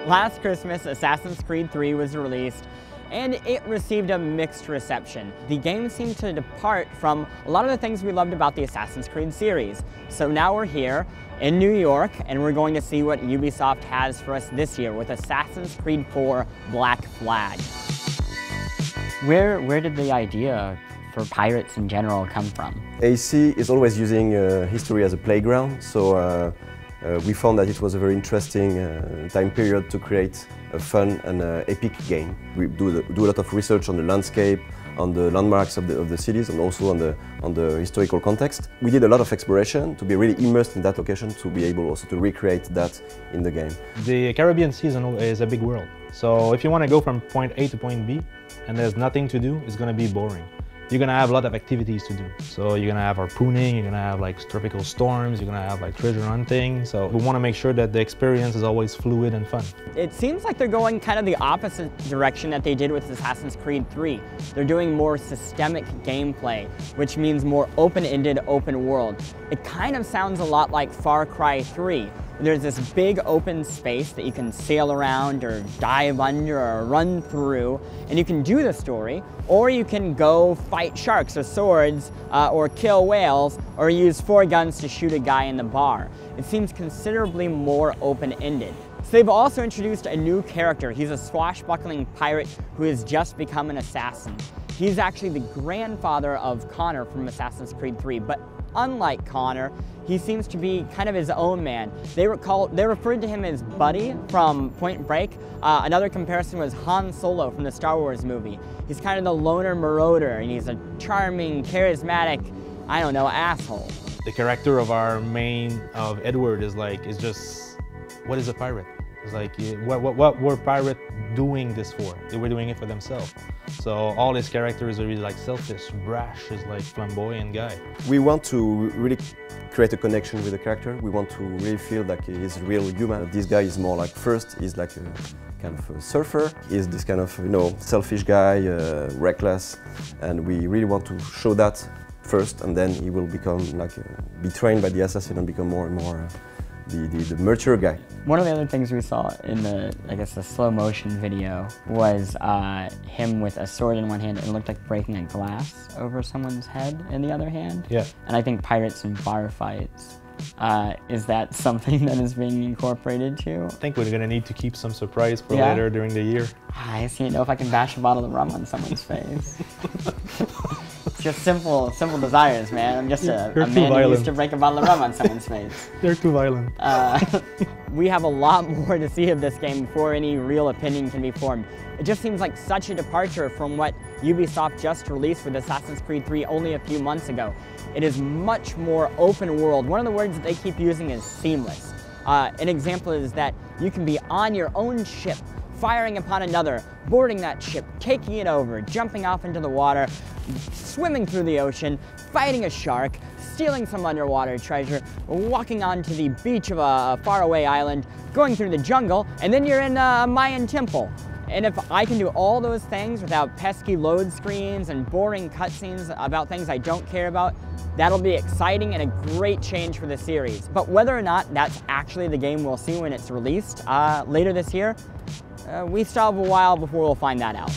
Last Christmas, Assassin's Creed 3 was released, and it received a mixed reception. The game seemed to depart from a lot of the things we loved about the Assassin's Creed series. So now we're here in New York, and we're going to see what Ubisoft has for us this year with Assassin's Creed 4 Black Flag. Where did the idea for pirates in general come from? AC is always using history as a playground, so we found that it was a very interesting time period to create a fun and epic game. We do a lot of research on the landscape, on the landmarks of the cities, and also on the historical context. We did a lot of exploration to be really immersed in that location, to be able also to recreate that in the game. The Caribbean season is a big world, so if you want to go from point A to point B and there's nothing to do, it's going to be boring. You're going to have a lot of activities to do. So you're going to have harpooning, you're going to have like tropical storms, you're going to have like treasure hunting. So we want to make sure that the experience is always fluid and fun. It seems like they're going kind of the opposite direction that they did with Assassin's Creed 3. They're doing more systemic gameplay, which means more open-ended, open world. It kind of sounds a lot like Far Cry 3. There's this big open space that you can sail around or dive under or run through, and you can do the story, or you can go fight sharks or swords, or kill whales, or use 4 guns to shoot a guy in the bar. It seems considerably more open-ended. So they've also introduced a new character. He's a swashbuckling pirate who has just become an assassin. He's actually the grandfather of Connor from Assassin's Creed 3, but unlike Connor, he seems to be kind of his own man. They referred to him as Buddy from Point Break. Another comparison was Han Solo from the Star Wars movie. He's kind of the loner marauder, and he's a charming, charismatic, I don't know, asshole. The character of our of Edward is just, what is a pirate? It's like, what were pirates doing this for? They were doing it for themselves. So all his characters are really like selfish, brash, is like flamboyant guy. We want to really create a connection with the character. We want to really feel like he's real human. This guy is more like, first, he's like a kind of a surfer. He's this kind of, you know, selfish guy, reckless, and we really want to show that first, and then he will become like, be trained by the assassin and become more and more the mature guy. One of the other things we saw in the, I guess, the slow motion video was him with a sword in one hand and it looked like breaking a glass over someone's head in the other hand. Yeah. And I think pirates in bar fights. Is that something that is being incorporated too? I think we're gonna need to keep some surprise for later during the year. I just need to know if I can bash a bottle of rum on someone's face. It's just simple desires, man. I'm just a man who used to break a bottle of rum on someone's face. They're too violent. We have a lot more to see of this game before any real opinion can be formed. It just seems like such a departure from what Ubisoft just released with Assassin's Creed 3 only a few months ago. It is much more open world. One of the words that they keep using is seamless. An example is that you can be on your own ship, firing upon another, boarding that ship, taking it over, jumping off into the water, swimming through the ocean, fighting a shark, stealing some underwater treasure, walking onto the beach of a faraway island, going through the jungle, and then you're in a Mayan temple. And if I can do all those things without pesky load screens and boring cutscenes about things I don't care about, that'll be exciting and a great change for the series. But whether or not that's actually the game we'll see when it's released later this year, we still have a while before we'll find that out.